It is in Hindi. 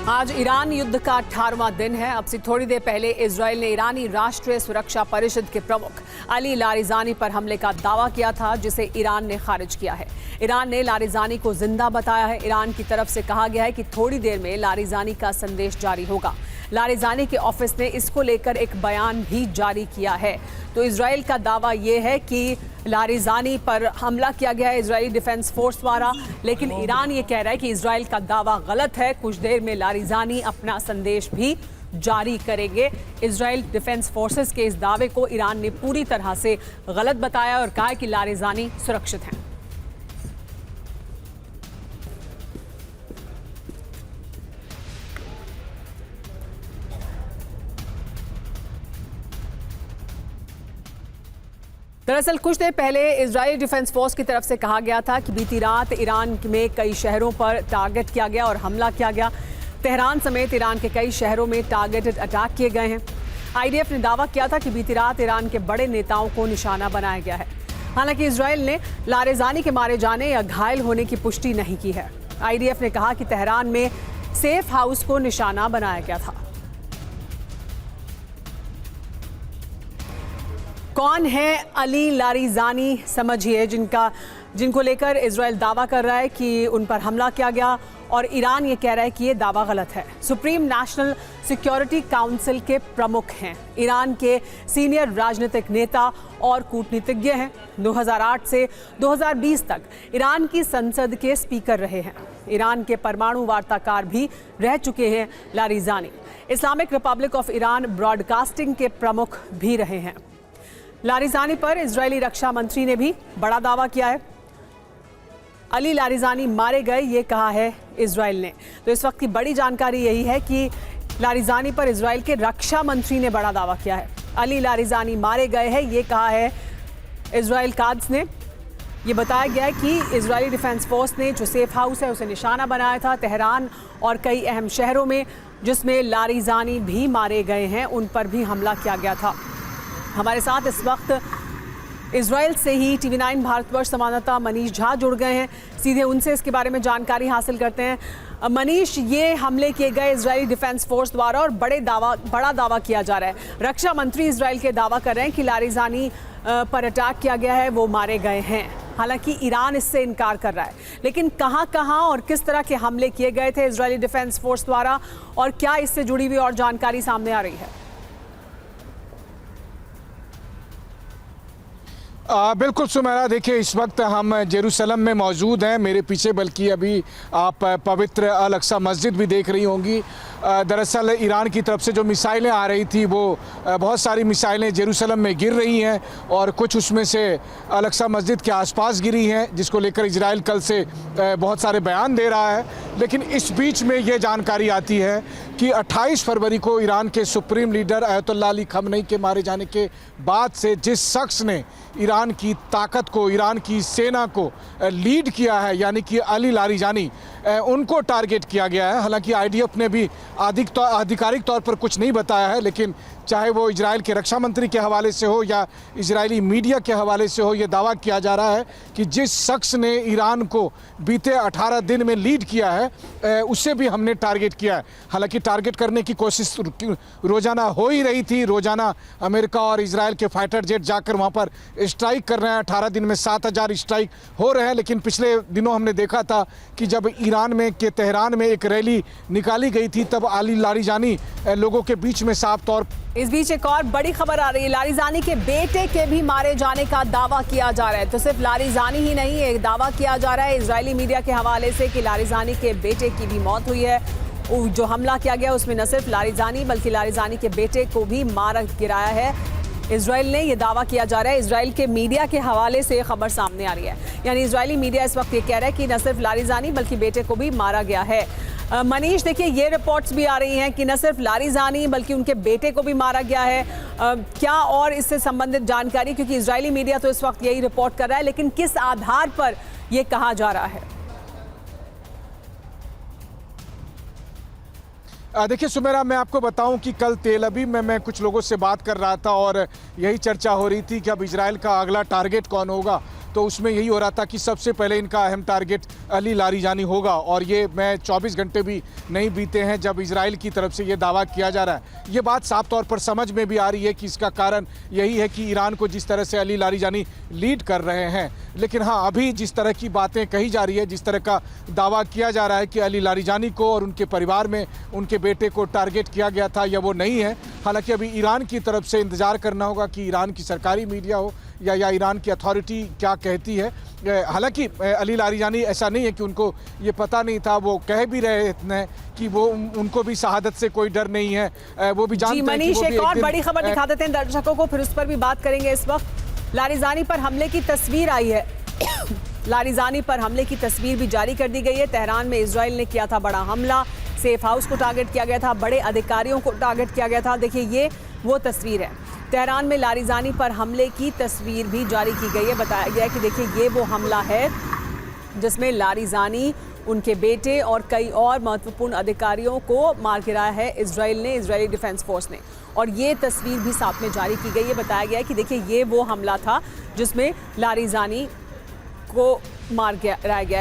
आज ईरान युद्ध का 18वां दिन है। अब से थोड़ी देर पहले इजरायल ने ईरानी राष्ट्रीय सुरक्षा परिषद के प्रमुख अली लारिजानी पर हमले का दावा किया था, जिसे ईरान ने खारिज किया है। ईरान ने लारिजानी को जिंदा बताया है। ईरान की तरफ से कहा गया है कि थोड़ी देर में लारिजानी का संदेश जारी होगा। लारिजानी के ऑफिस ने इसको लेकर एक बयान भी जारी किया है। तो इजरायल का दावा यह है कि लारिजानी पर हमला किया गया है इजरायली डिफेंस फोर्स द्वारा, लेकिन ईरान ये कह रहा है कि इजरायल का दावा गलत है। कुछ देर में लारिजानी अपना संदेश भी जारी करेंगे। इजरायल डिफेंस फोर्सेस के इस दावे को ईरान ने पूरी तरह से गलत बताया और कहा कि लारिजानी सुरक्षित हैं। दरअसल कुछ देर पहले इजरायली डिफेंस फोर्स की तरफ से कहा गया था कि बीती रात ईरान में कई शहरों पर टारगेट किया गया और हमला किया गया। तेहरान समेत ईरान के कई शहरों में टारगेटेड अटैक किए गए हैं। आईडीएफ ने दावा किया था कि बीती रात ईरान के बड़े नेताओं को निशाना बनाया गया है। हालांकि इजरायल ने लारिजानी के मारे जाने या घायल होने की पुष्टि नहीं की है। आईडीएफ ने कहा कि तेहरान में सेफ हाउस को निशाना बनाया गया था। कौन है अली लारिजानी, समझिए, जिनको लेकर इजरायल दावा कर रहा है कि उन पर हमला किया गया और ईरान ये कह रहा है कि ये दावा गलत है। सुप्रीम नेशनल सिक्योरिटी काउंसिल के प्रमुख हैं, ईरान के सीनियर राजनीतिक नेता और कूटनीतिज्ञ हैं। 2008 से 2020 तक ईरान की संसद के स्पीकर रहे हैं। ईरान के परमाणु वार्ताकार भी रह चुके हैं Larijani. Islamic Republic of Iran broadcasting के प्रमुख भी रहे हैं। लारिजानी पर इजरायली रक्षा मंत्री ने भी बड़ा दावा किया है। अली लारिजानी मारे गए, ये कहा है इजरायल ने। तो इस वक्त की बड़ी जानकारी यही है कि लारिजानी पर इजरायल के रक्षा मंत्री ने बड़ा दावा किया है। अली लारिजानी मारे गए हैं, ये कहा है इजरायल काद्स ने। ये बताया गया है कि इजरायली डिफेंस फोर्स ने जो सेफ हाउस है उसे निशाना बनाया था। तेहरान और कई अहम शहरों में जिसमें लारिजानी भी मारे गए हैं, उन पर भी हमला किया गया था। हमारे साथ इस वक्त इजरायल से ही TV9 भारतवर्ष संवाददाता मनीष झा जुड़ गए हैं। सीधे उनसे इसके बारे में जानकारी हासिल करते हैं। मनीष, ये हमले किए गए इजरायली डिफेंस फोर्स द्वारा और बड़ा दावा किया जा रहा है। रक्षा मंत्री इजरायल के दावा कर रहे हैं कि लारिजानी पर अटैक किया गया है, वो मारे गए हैं। हालांकि ईरान इससे इनकार कर रहा है, लेकिन कहां और किस तरह के हमले किए गए थे इजरायली डिफेंस फोर्स द्वारा और क्या इससे जुड़ी हुई और जानकारी सामने आ रही है? बिल्कुल सुमेरा, देखिए इस वक्त हम जेरूसलम में मौजूद हैं। मेरे पीछे बल्कि अभी आप पवित्र अल अक्सा मस्जिद भी देख रही होंगी। दरअसल ईरान की तरफ से जो मिसाइलें आ रही थी, वो बहुत सारी मिसाइलें जेरूसलम में गिर रही हैं और कुछ उसमें से अल अक्सा मस्जिद के आसपास गिरी हैं, जिसको लेकर इजराइल कल से बहुत सारे बयान दे रहा है। लेकिन इस बीच में ये जानकारी आती है कि 28 फरवरी को ईरान के supreme leader Ayatollah Ali Khamenei के मारे जाने के बाद से जिस शख्स ने ईरान की ताकत को, ईरान की सेना को लीड किया है, यानी कि अली लारिजानी, उनको टारगेट किया गया है। हालांकि आईडीएफ ने भी आधिकारिक तौर पर कुछ नहीं बताया है, लेकिन चाहे वो इजराइल के रक्षा मंत्री के हवाले से हो या इजरायली मीडिया के हवाले से हो, ये दावा किया जा रहा है कि जिस शख्स ने ईरान को बीते 18 दिन में लीड किया है, उससे भी हमने टारगेट किया है। हालांकि टारगेट करने की कोशिश रोज़ाना हो ही रही थी। रोज़ाना अमेरिका और इजराइल के फाइटर जेट जाकर वहाँ पर स्ट्राइक कर रहे हैं। 18 दिन में 7000 स्ट्राइक हो रहे हैं। लेकिन पिछले दिनों हमने देखा था कि जब ईरान में के तेहरान में एक रैली निकाली गई थी, तब अली लारिजानी लोगों के बीच में साफ तौर। इस बीच एक और बड़ी खबर आ रही है। लारिजानी के बेटे के भी मारे जाने का दावा किया जा रहा है। तो सिर्फ लारिजानी ही नहीं, एक दावा किया जा रहा है इजरायली मीडिया के हवाले से कि लारिजानी के बेटे की भी मौत हुई है। जो हमला किया गया उसमें न सिर्फ लारिजानी बल्कि लारिजानी के बेटे को भी मार गिराया है। इजराइल ने यह दावा किया जा रहा है। इजराइल के मीडिया के हवाले से खबर सामने आ रही है, यानी इजरायली मीडिया इस वक्त ये कह रहा है कि न सिर्फ लारिजानी बल्कि बेटे को भी मारा गया है। मनीष, देखिए ये रिपोर्ट्स भी आ रही हैं कि न सिर्फ लारिजानी बल्कि उनके बेटे को भी मारा गया है। क्या और इससे संबंधित जानकारी, क्योंकि इजरायली मीडिया तो इस वक्त यही रिपोर्ट कर रहा है, लेकिन किस आधार पर यह कहा जा रहा है? देखिए सुमेरा, मैं आपको बताऊं कि कल तेल अवीव में मैं कुछ लोगों से बात कर रहा था और यही चर्चा हो रही थी कि अब इजराइल का अगला टारगेट कौन होगा। तो उसमें यही हो रहा था कि सबसे पहले इनका अहम टारगेट अली लारीजानी होगा। और ये मैं 24 घंटे भी नहीं बीते हैं जब इजराइल की तरफ से ये दावा किया जा रहा है। ये बात साफ तौर पर समझ में भी आ रही है कि इसका कारण यही है कि ईरान को जिस तरह से अली लारीजानी लीड कर रहे हैं। लेकिन हाँ, अभी जिस तरह की बातें कही जा रही है, जिस तरह का दावा किया जा रहा है कि अली लारीजानी को और उनके परिवार में उनके बेटे को टारगेट किया गया था, या वो नहीं है। हालांकि अभी ईरान की तरफ से इंतजार करना होगा कि ईरान की सरकारी मीडिया हो या ईरान की अथॉरिटी क्या कहती है। हालांकि अली लारीजानी ऐसा नहीं है कि उनको ये पता नहीं था, वो कह भी रहे हैं कि वो उनको भी शहादत से कोई डर नहीं है। वो भी जानते हैं कि मनीष, वो भी एक और दिन बड़ी खबर दिखा देते हैं दर्शकों को, फिर उस पर भी बात करेंगे। इस वक्त लारीजानी पर हमले की तस्वीर आई है। लारीजानी पर हमले की तस्वीर भी जारी कर दी गई है। तेहरान में इजराइल ने किया था बड़ा हमला, सेफ हाउस को टारगेट किया गया था, बड़े अधिकारियों को टारगेट किया गया था। देखिए, ये वो तस्वीर है। तेहरान में लारीजानी पर हमले की तस्वीर भी जारी की गई है। बताया गया है कि देखिए, ये वो हमला है जिसमें लारीजानी, उनके बेटे और कई और महत्वपूर्ण अधिकारियों को मार गिराया है इजराइल ने, इजरायली डिफेंस फोर्स ने। और ये तस्वीर भी साथ में जारी की गई है। बताया गया है कि देखिए, ये वो हमला था जिसमें लारीजानी को मार गिराया गया।